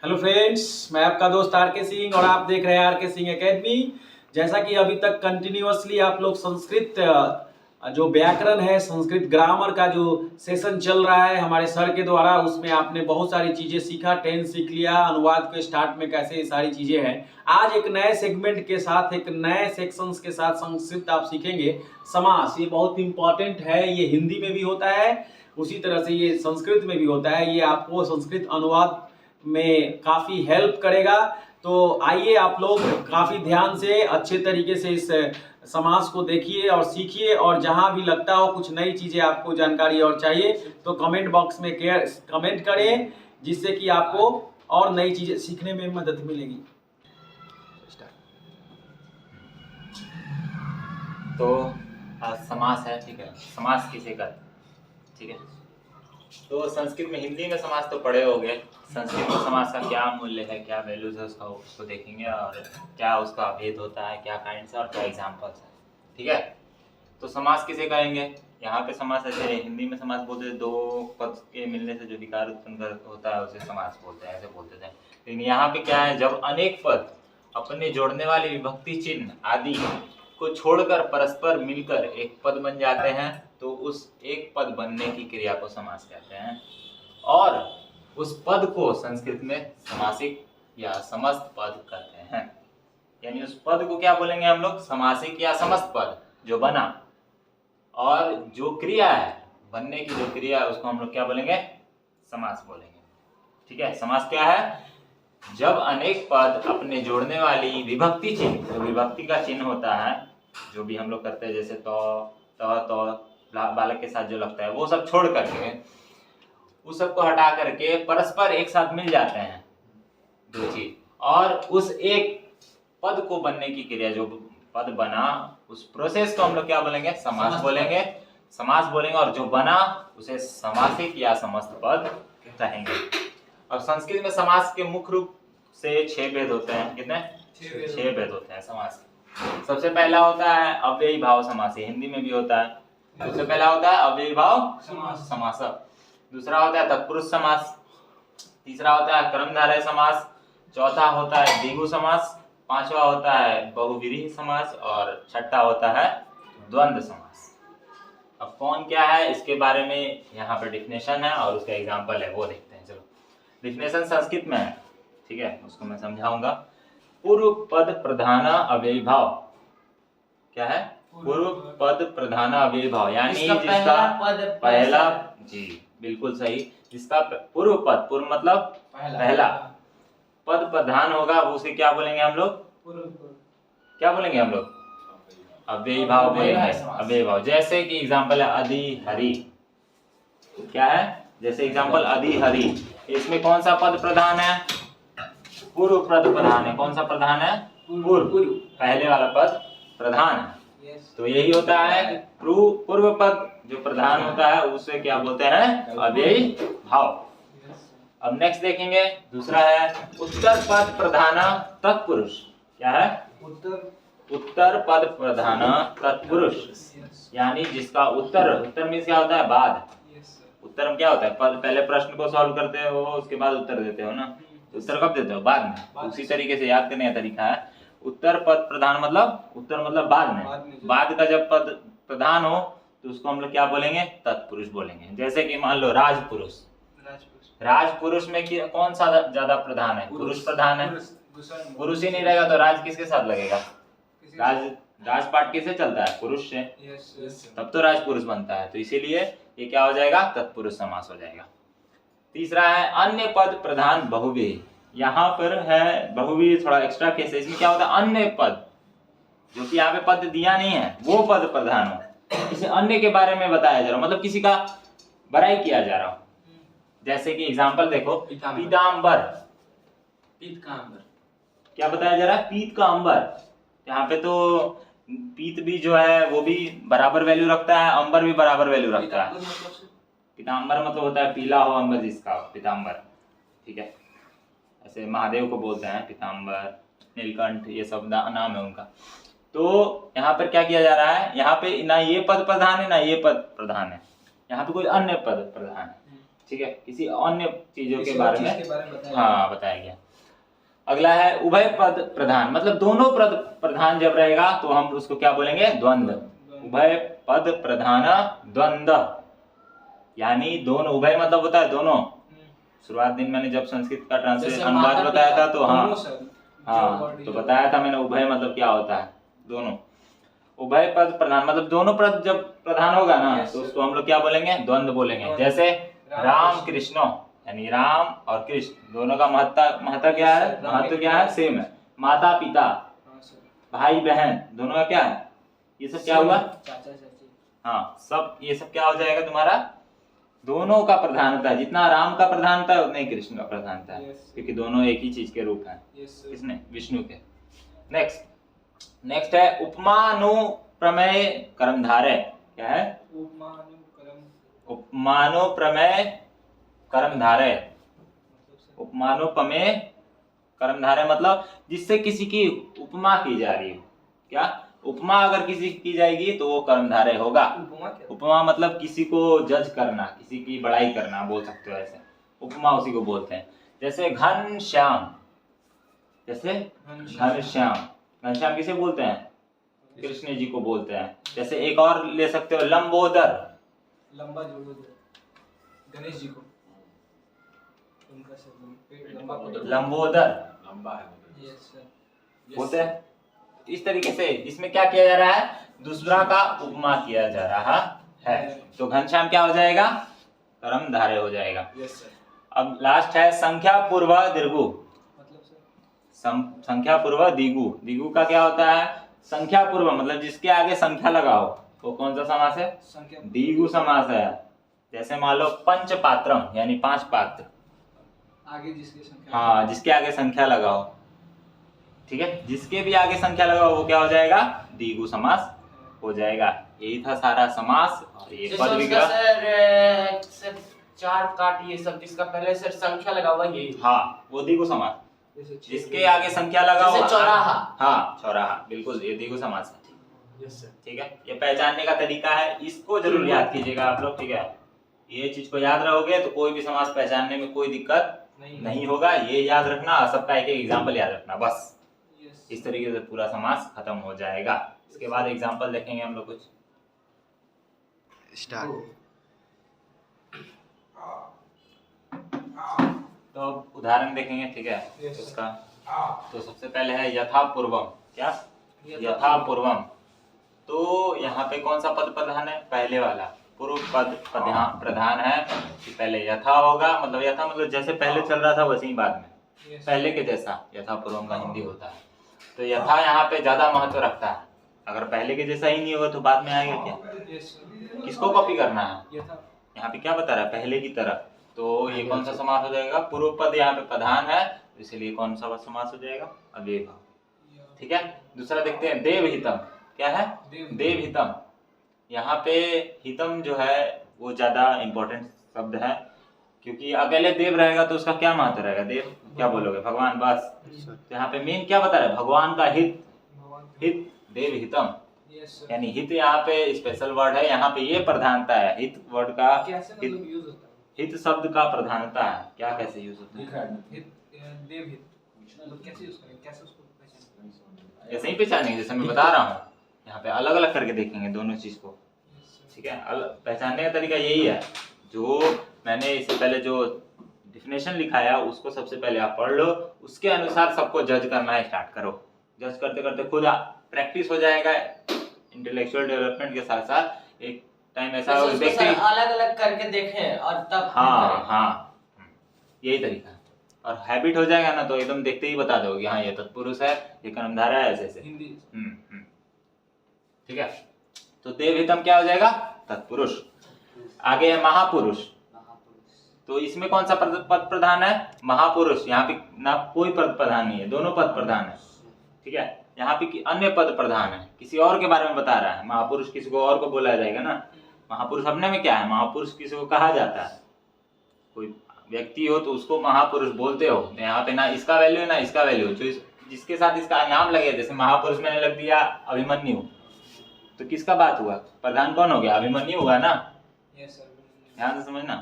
Hello friends, मैं आपका दोस्त आर के सिंह और आप देख रहे हैं आर के सिंह एकेडमी। जैसा कि अभी तक कंटिन्यूअसली आप लोग संस्कृत जो व्याकरण है, संस्कृत ग्रामर का जो सेशन चल रहा है हमारे सर के द्वारा, उसमें आपने बहुत सारी चीज़ें सीखा, टेंस सीख लिया, अनुवाद के स्टार्ट में कैसे ये सारी चीज़ें हैं। आज एक नए सेगमेंट के साथ, एक नए सेक्शंस के साथ संस्कृत आप सीखेंगे। समास ये बहुत इंपॉर्टेंट है, ये हिंदी में भी होता है, उसी तरह से ये संस्कृत में भी होता है। ये आपको संस्कृत अनुवाद में काफ़ी हेल्प करेगा। तो आइए आप लोग काफ़ी ध्यान से अच्छे तरीके से इस समास को देखिए और सीखिए, और जहाँ भी लगता हो कुछ नई चीज़ें आपको जानकारी और चाहिए तो कमेंट बॉक्स में कमेंट करें, जिससे कि आपको और नई चीज़ें सीखने में मदद मिलेगी। तो समास है, ठीक है। समास किसे कहते हैं, ठीक है। तो संस्कृत में, हिंदी में समास तो पढ़े होंगे। संस्कृत में समास का क्या मूल्य है, क्या वैल्यूज है, उसको देखेंगे, और क्या उसका भेद होता है, क्या काइंड्स है और क्या एग्जांपल्स है, ठीक है। तो समास किसे कहेंगे? यहाँ पे समास ऐसे, हिंदी में समास बोलते हैं, दो पद के मिलने से जो विकार उत्पन्न होता है उसे समास बोलते हैं, ऐसे बोलते थे। लेकिन यहाँ पे क्या है, जब अनेक पद अपने जोड़ने वाले विभक्ति चिन्ह आदि को छोड़कर परस्पर मिलकर एक पद बन जाते हैं, तो उस एक पद बनने की क्रिया को समास कहते हैं। और उस पद को संस्कृत में समासिक या समस्त पद कहते हैं। यानी उस पद को क्या बोलेंगे हम लोग? समासिक या समस्त पद जो बना, और जो क्रिया है, बनने की जो क्रिया है, उसको हम लोग क्या बोलेंगे? समास बोलेंगे, ठीक है। समास क्या है? जब अनेक पद अपने जोड़ने वाली विभक्ति चिन्ह, जो विभक्ति का चिन्ह होता है, जो भी हम लोग करते हैं, जैसे तो बालक के साथ जो लगता है, वो सब छोड़ करके, उस सब को हटा करके परस्पर एक साथ मिल जाते हैं दो चीज, और उस एक पद को बनने की क्रिया, जो पद बना, उस प्रोसेस को हम लोग क्या बोलेंगे? समास बोलेंगे। समास बोलेंगे, और जो बना उसे समासिक या समस्त पद कहेंगे। अब संस्कृत में समास के मुख्य रूप से 6 भेद होते हैं। कितने? 6 भेद होते हैं समास के। सबसे पहला होता है अव्ययी भाव समास, हिंदी में भी होता है। सबसे पहला होता है अव्ययी भाव समास। दूसरा होता है तत्पुरुष समास। तीसरा होता है कर्मधारय समास। चौथा होता है द्विगु समास। पांचवा होता है बहुव्रीहि समास, और छठा होता है द्वंद्व समास। अब कौन क्या है, इसके बारे में यहाँ पर डिफिनेशन है और उसका एग्जाम्पल है, वो देखते हैं। चलो, डिफिनेशन संस्कृत में है, ठीक है, उसको मैं समझाऊंगा। पूर्व पद प्रधान अव्ययी भाव क्या है? पूर्व पद प्रधान अव्ययी भाव, यानी जिसका पहला, जी बिल्कुल सही, जिसका पूर्व पद, पूर्व मतलब पहला पद प्रधान होगा, उसे क्या बोलेंगे हम लोग? क्या बोलेंगे हम लोग? अव्ययी भाव बोलेंगे। अव्ययी भाव, जैसे कि एग्जांपल है अधि हरि। क्या है? जैसे एग्जांपल अधि हरि, इसमें कौन सा पद प्रधान है? पूर्व पद प्रधान है। कौन सा प्रधान है? पूर्व, पहले वाला पद प्रधान है। तो यही होता है कि पूर्व पद जो प्रधान होता है उसे क्या बोलते हैं? अव्ययी भाव। अब नेक्स्ट देखेंगे, दूसरा है उत्तर पद प्रधान तत्पुरुष। क्या है? उत्तर पद प्रधान तत्पुरुष, यानी जिसका उत्तर मीन्स क्या होता है? बाद। उत्तर में क्या होता है? पहले प्रश्न को सॉल्व करते हो, उसके बाद उत्तर देते हो ना। उत्तर कब देते हो? बाद में। उसी तरीके से याद करने का तरीका है। उत्तर पद प्रधान मतलब, उत्तर मतलब बाद में। बाद का जब पद प्रधान हो तो उसको हम लोग क्या बोलेंगे? तत्पुरुष बोलेंगे। जैसे कि मान लो राजपुरुष। राजपुरुष में कौन सा ज्यादा प्रधान है? पुरुष प्रधान है। पुरुष ही नहीं रहेगा तो राज किसके साथ लगेगा? राजपाट किससे चलता है? पुरुष से। तब तो राजपुरुष बनता है। तो इसीलिए ये क्या हो जाएगा? तत्पुरुष समास हो जाएगा। तीसरा है अन्य पद प्रधान बहुव्रीहि। यहाँ पर है बहुव्रीहि, थोड़ा एक्स्ट्रा केस है। इसमें क्या होता है? अन्य पद, जो कि यहाँ पे पद दिया नहीं है, वो पद प्रधान हो। इसे अन्य के बारे में बताया जा रहा, मतलब किसी का बड़ाई किया जा रहा हो। जैसे कि एग्जांपल देखो, पीतांबर। क्या बताया जा रहा है? पीत का अंबर। यहाँ पे तो पीत भी जो है वो भी बराबर वैल्यू रखता है, अंबर भी बराबर वैल्यू रखता है। पीतांबर मतलब होता है पीला हो अंबर जिसका, पीतांबर, ठीक है। ऐसे महादेव को बोलते हैं पीतांबर, नीलकंठ, ये सब नाम है उनका। तो यहाँ पर क्या किया जा रहा है? यहाँ पे ना ये पद प्रधान है ना ये पद प्रधान है, यहाँ पे कोई अन्य पद प्रधान है। ठीक है, किसी अन्य चीजों के किसी बारे और में, चीज के बारे में बताया हाँ बताया गया। अगला है उभय पद प्रधान, मतलब दोनों पद प्रधान जब रहेगा तो हम उसको क्या बोलेंगे, द्वंद्व। उभय पद प्रधान द्वंद्व, यानी दोनों, उभय मतलब होता है दोनों। शुरुआत दिन मैंने जब संस्कृत का ट्रांसलेशन जैसे अनुवाद माता बताया था तो हाँ दोनों शब्द हाँ जो word तो जो- बताया था मैंने उभय मतलब क्या होता है, दोनों। उभय पद प्रधान मतलब दोनों पद जब प्रधान होगा ना Yes, तो sir. उसको हम लोग क्या बोलेंगे, द्वंद्व बोलेंगे। द्वंद्व। जैसे राम राम कृष्ण। कृष्ण, यानी राम और कृष्ण दोनों का महत्व क्या है, Yes, sir. महत्व क्या है, सेम है। माता पिता, हाँ सर, भाई बहन दोनों का क्या है, ये सब क्या हुआ, चाचा चाची, हाँ सब ये सब क्या हो जाएगा तुम्हारा, दोनों का प्रधानता है। जितना राम का प्रधानता है उतना ही कृष्ण का प्रधानता है, Yes. क्योंकि दोनों एक ही चीज के रूप हैं। यस सर, किसने, विष्णु के। नेक्स्ट है उपमानुप्रमेय कर्मधारय, क्या है, उपमानुप्रमेय कर्मधारय। मतलब सर, उपमानुप्रमेय कर्मधारय मतलब जिससे किसी की उपमा की जा रही हो, क्या, उपमा अगर किसी की जाएगी तो वो कर्मधारय होगा। उपमा क्या? उपमा मतलब किसी को जज करना, किसी की बड़ाई करना बोल सकते हो ऐसे, उपमा उसी को बोलते हैं। जैसे घनश्याम, जैसे घनश्याम, घनश्याम किसे बोलते हैं, कृष्ण जी को बोलते हैं। जैसे एक और ले सकते हो लंबोदर, लंबा जोड़ो दो, गणेश जी को उनका सब पेट लंबा को लंबोदर लंबा है। यस सर, बोलते हैं। इस तरीके से इसमें क्या किया जा रहा है, दूसरा का उपमा किया जा रहा है। तो घनश्याम क्या हो जाएगा, कर्मधारय हो जाएगा। यस सर, अब लास्ट है संख्या पूर्व दीर्घु, मतलब सर, संख्या पूर्व दिगु। दिगु का क्या होता है, संख्या पूर्व मतलब जिसके आगे संख्या लगाओ वो कौन सा समास है, संख्या दिगु समास है। जैसे मान लो पंच पात्रम यानी 5 पात्र, आगे जिसकी संख्या, हाँ जिसके आगे संख्या लगाओ, ठीक है, जिसके भी आगे संख्या लगाओ वो क्या हो जाएगा, दिगु समास हो जाएगा। यही था सारा समास और ये जैसे पद उसका विग्रह। सर चार काट ये सब जिसका पहले सर संख्या लगा हुआ ये, हाँ वो दिगु समास, जैसे छह जिसके आगे संख्या लगाओ, जैसे चौराहा। हाँ चौराहा, बिल्कुल ये दिगु समास है। यस सर, ठीक है, ये पहचानने का तरीका है, इसको जरूर याद कीजिएगा आप लोग, ठीक है। ये चीज को याद रहोगे तो कोई भी समास पहचानने में कोई दिक्कत नहीं होगा। ये याद रखना, सबका एक एक एग्जाम्पल याद रखना, बस यस, इस तरीके से पूरा समास खत्म हो जाएगा। इसके बाद एग्जाम्पल देखेंगे हम लोग कुछ स्टार्ट। तो अब उदाहरण देखेंगे, ठीक है Yes, sir. उसका। तो सबसे पहले है यथा पूर्वम, क्या, यथा पूर्वम। तो यहाँ पे कौन सा पद प्रधान है, पहले वाला पूर्व पद प्रधान है। कि पहले यथा होगा, मतलब यथा मतलब जैसे पहले चल रहा था वैसे ही बाद में यस, पहले के जैसा यथा पूर्वम का हिंदी होता है। तो यथा यहाँ पे ज्यादा महत्व रखता है। अगर पहले के जैसा ही नहीं होगा तो बाद में आएगा क्या, यस सर, किसको कॉपी करना है। यथा, यहाँ पे क्या बता रहा है, पहले की तरह। तो ये कौन सा समास हो जाएगा, पूर्व पद यहाँ पे प्रधान है इसलिए कौन सा समास हो जाएगा, अव्यय भाव। ठीक है, दूसरा देखते हैं देवहितम, क्या है, देवहितम। यहाँ पे हितम जो है वो ज्यादा इंपॉर्टेंट शब्द है, क्योंकि अकेले देव रहेगा तो उसका क्या महत्व रहेगा, देव क्या बोलोगे, भगवान, बस। तो यहाँ पे मेन क्या बता रहा है, भगवान का हित, भगवान, हित देवहितम, यस सर, यानी हित यहाँ पे स्पेशल वर्ड है। यहाँ पे ये प्रधानता है, हित वर्ड का, कैसे हित, मतलब यूज होता है, हित शब्द का प्रधानता है। क्या कैसे यूज होता है, हित, देव हित, मतलब कैसे यूज करें, कैसे उसको पहचानें, ऐसे ही पहचानेंगे जैसे मैं बता रहा हूँ। यहाँ पे अलग अलग करके देखेंगे दोनों चीज को, ठीक है। पहचानने का तरीका यही है, जो मैंने इससे पहले जो डिफिनेशन लिखाया उसको सबसे पहले आप पढ़ लो, उसके अनुसार सबको जज करना स्टार्ट करो। जज करते करते खुद प्रैक्टिस हो जाएगा। इंटेलेक्चुअल डेवलपमेंट के साथ साथ एक टाइम ऐसा देखते अलग अलग करके देखें और तब हाँ हाँ यही तरीका है। और हैबिट हो जाएगा ना तो एकदम देखते ही बता दोगे हाँ ये तत्पुरुष है, ये कर्मधारय है, ऐसे ऐसे। हिंदी, ठीक है। तो देवहितम क्या हो जाएगा, तत्पुरुष। आगे है महापुरुष। तो इसमें कौन सा पद प्रधान है, महापुरुष। यहाँ पे ना कोई पद प्रधान नहीं है, दोनों पद प्रधान है, ठीक है। यहाँ पे अन्य पद प्रधान है, किसी और के बारे में बता रहा है। महापुरुष किसी को और को बोला जाएगा ना, महापुरुष अपने में क्या है, महापुरुष किसी को कहा जाता है। कोई व्यक्ति हो तो उसको महापुरुष बोलते हो। यहाँ पे ना इसका वैल्यू है ना इसका वैल्यू, जो जिसके साथ इसका नाम लगे, जैसे महापुरुष मैंने लग दिया अभिमन्यु, तो किसका बात हुआ, प्रधान कौन हो गया, अभिमन्यु हुआ ना। यस सर, ध्यान से समझना।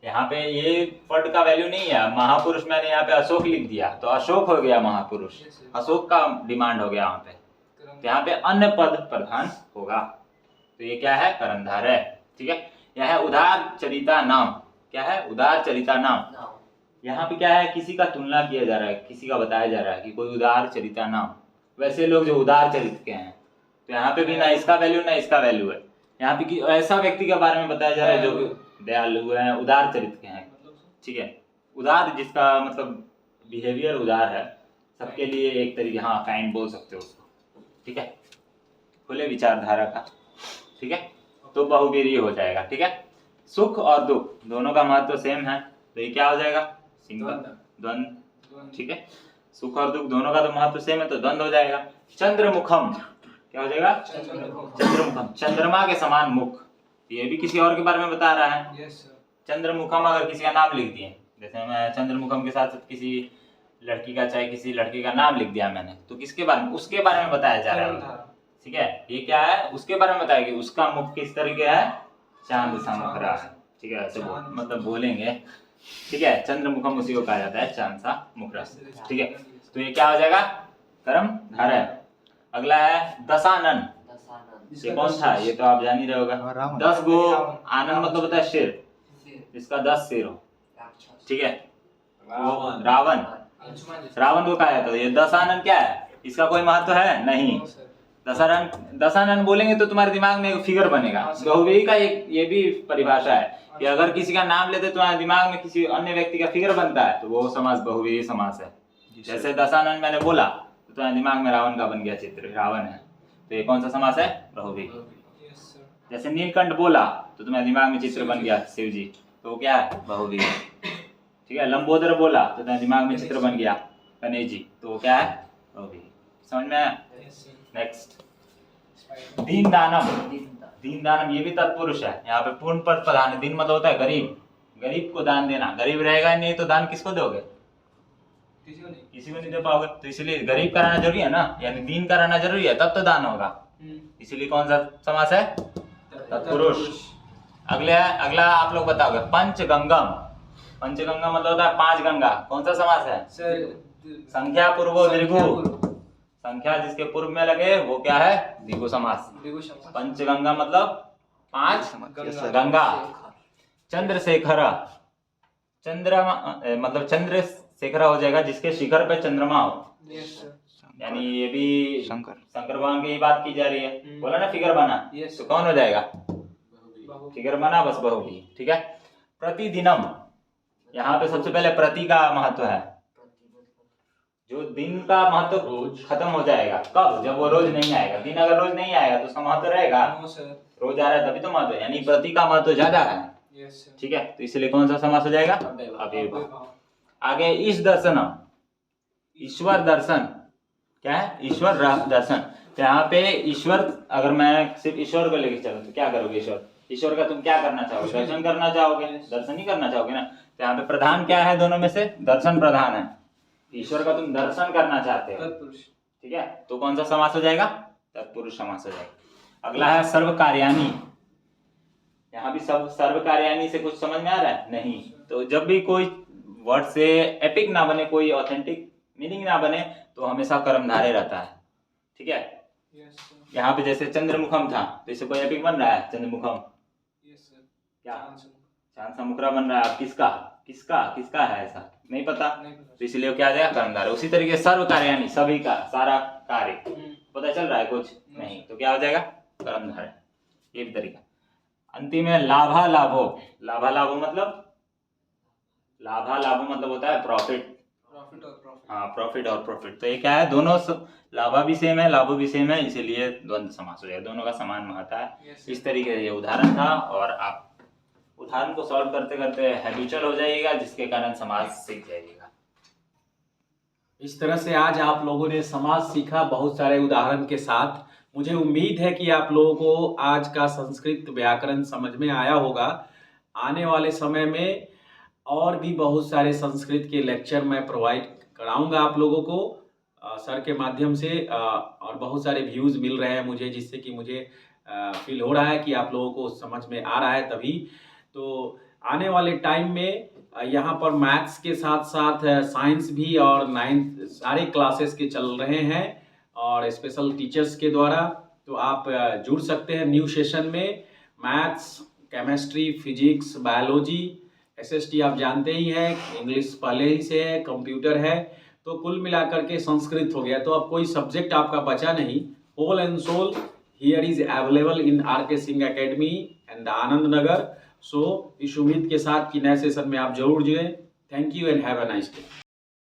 यहाँ पे ये पद का वैल्यू नहीं है। महापुरुष मैंने यहाँ पे अशोक लिख दिया तो अशोक हो गया महापुरुष, Yes, sir. अशोक का डिमांड हो गया यहाँ पे। तो यहाँ पे अन्य पद प्रधान होगा, तो ये क्या है, कर्णधार है। ठीक है, यह है उदार चरिता नाम। क्या है, उदार चरिता नाम। यहाँ पे क्या है, किसी का तुलना किया जा रहा है, किसी का बताया जा रहा है कि कोई उदार चरिता नाम। वैसे लोग जो उदार चरित्र के हैं, तो यहाँ पे भी ना इसका वैल्यू ना इसका वैल्यू है। यहाँ पे ऐसा व्यक्ति के बारे में बताया जा रहा है जो कि दयालु है, उदार चरित्र के हैं। ठीक है, उदार जिसका मतलब बिहेवियर उदार है, सबके लिए एक तरीके, हाँ काइंड बोल सकते हो उसको। ठीक है, खुले विचारधारा का। ठीक है, तो बहुवीरी हो जाएगा। ठीक है, सुख और दुख दोनों का महत्व सेम है, तो ये क्या हो जाएगा, सिंगल द्वंद्व। ठीक है, सुख और दुख दोनों का तो महत्व सेम है, तो द्वंद्व हो जाएगा। चंद्रमुखम क्या हो जाएगा, चंद्रमुखम, चंद्रमा के समान मुख। ये भी किसी और के बारे में बता रहा है। Yes, sir. चंद्रमुखम अगर किसी का नाम लिख दिए, जैसे मैं चंद्रमुखम के साथ साथ किसी लड़की का चाहे किसी लड़के का नाम लिख दिया मैंने, तो किसके बारे में, उसके बारे में बताया जा रहा है। ठीक है, ये क्या है, उसके बारे में बताया कि उसका मुख किस तरीके है, चांद सा मुख रहा है। ठीक है, ऐसे मतलब बोलेंगे। ठीक है, चंद्रमुखम उसी को कहा जाता है, चांद सा मुख रहा है। ठीक है, तो ये क्या हो जाएगा, कर्मधारय है। अगला है दशानन। ये कौन था, ये तो आप जान ही रहे होगा। 10 गो आनंद मतलब होता है सिर, इसका 10 सिर हो। ठीक है, रावण, रावण को कहा जाता है। ये दशानन क्या है, इसका कोई महत्व है नहीं। दशानन बोलेंगे तो तुम्हारे दिमाग में एक फिगर बनेगा। बहुव्रीहि का एक ये भी परिभाषा है कि अगर किसी का नाम लेते तो तुम्हारे दिमाग में किसी अन्य व्यक्ति का फिगर बनता है, तो वो समास बहुव्रीहि समास है। जैसे दशानन मैंने बोला तो तुम्हारे दिमाग में रावण का बन गया चित्र, रावण है, तो ये कौन सा समास है, बहुव्रीहि। जैसे नीलकंठ बोला तो तुम्हारे दिमाग में चित्र बन गया शिव जी, तो क्या है, बहुव्रीहि। ठीक है, लंबोदर बोला तो तुम्हारे दिमाग में चित्र बन गया गणेश जी, तो क्या है, बहुव्रीहि। समझ में आया। नेक्स्ट, दीन दानम। दीन दानम ये भी तत्पुरुष है। यहाँ पे पूर्ण पद प्रधान है। दीन मतलब होता है गरीब, गरीब को दान देना। गरीब रहेगा नहीं तो दान किसको दोगे, किसी को नहीं दे पाओगे, तो इसलिए गरीब कराना जरूरी है ना, यानी दीन कराना जरूरी है, तब तो दान होगा। इसीलिए कौन सा समास है, तत्पुरुष। अगला आप लोग बताओगे, पंचगंगम। पंचगंगा मतलब होता है 5 गंगा। कौन सा समास है, संख्या पूर्वो दीर्घो। संख्या जिसके पूर्व में लगे वो क्या है, द्विगु समास। पंचगंगा मतलब 5 गंगा। चंद्रशेखर, चंद्रमा मतलब चंद्रशेखर हो जाएगा जिसके शिखर पे चंद्रमा हो। यानी ये भी शंकर भगवान की ही बात की जा रही है। बोला ना फिगर बना, तो कौन हो जाएगा, फिगर बना, बस बहुव्रीहि। ठीक है, प्रतिदिनम। यहाँ पे सबसे पहले प्रति का महत्व है। जो दिन का महत्व खत्म हो जाएगा कब, जब वो रोज नहीं आएगा। दिन अगर रोज नहीं आएगा तो उसका महत्व रहेगा, रोज आ रहा है तभी तो महत्व है, यानी प्रति का महत्व ज्यादा है। ठीक है, तो इसलिए कौन सा समास हो जाएगा, अव्ययभाव। आगे ईश दर्शन, ईश्वर दर्शन। क्या है, ईश्वर दर्शन। तो यहाँ पे ईश्वर, अगर मैं सिर्फ ईश्वर को लेकर चलूं तो क्या करोगे, ईश्वर का तुम क्या करना चाहोगे, दर्शन करना चाहोगे, दर्शन ही करना चाहोगे ना। तो यहाँ पे प्रधान क्या है, दोनों में से दर्शन प्रधान है। ईश्वर का तुम दर्शन करना चाहते हो, ठीक है, तो कौन सा समास हो जाएगा, तत्पुरुष समास हो जाएगा। अगला है सर्वकार्याणी। यहाँ भी सब सर्वकार्याणी से कुछ समझ में आ रहा है, नहीं। तो जब भी कोई वर्ड से एपिक ना बने, कोई ऑथेंटिक मीनिंग ना बने, तो हमेशा कर्मधारय रहता है। ठीक है, यहाँ पे जैसे चंद्रमुखम था, तो इससे कोई एपिक बन रहा है, चंद्रमुखम क्या, चांद सा मुखरा बन रहा है। किसका किसका किसका है, ऐसा नहीं पता, तो इसलिए क्या आ जाएगा, कर्मधारय। उसी तरीके सर्व कार्याणी, सभी का सारा कार्य, पता चल रहा है कुछ नहीं, तो क्या हो जाएगा, कर्मधारय। ये भी तरीका। अंतिम में लाभा लाभो। लाभा लाभो मतलब, लाभा लाभो मतलब होता है प्रॉफिट। हाँ, प्रॉफिट और प्रॉफिट, तो ये क्या है, दोनों लाभा भी सेम है, लाभो भी सेम है, इसीलिए द्वंद्व समास हो जाएगा, दोनों का समान महत्व है। इस तरीके से ये उदाहरण था, और आप उदाहरण को सॉल्व करते करते हैबिचुअल हो जाइएगा, जिसके कारण समाज सीख जाइएगा। इस तरह से आज आप लोगों ने समाज सीखा बहुत सारे उदाहरण के साथ। मुझे उम्मीद है कि आप लोगों को आज का संस्कृत व्याकरण समझ में आया होगा। आने वाले समय में और भी बहुत सारे संस्कृत के लेक्चर मैं प्रोवाइड कराऊंगा आप लोगों को सर के माध्यम से, और बहुत सारे व्यूज़ मिल रहे हैं मुझे, जिससे कि मुझे फील हो रहा है कि आप लोगों को समझ में आ रहा है। तभी तो आने वाले टाइम में यहाँ पर मैथ्स के साथ साथ साइंस भी और 9th सारे क्लासेस के चल रहे हैं और स्पेशल टीचर्स के द्वारा। तो आप जुड़ सकते हैं न्यू सेशन में। Maths, chemistry, physics, biology, SST आप जानते ही हैं, इंग्लिश पहले ही से है, कंप्यूटर है, तो कुल मिलाकर के संस्कृत हो गया। तो अब कोई सब्जेक्ट आपका बचा नहीं। Whole and sole here is available in RK Singh academy and Anand Nagar. So इस उम्मीद के साथ कि नए सेशन में आप जरूर जुड़ें। Thank you and have a nice day.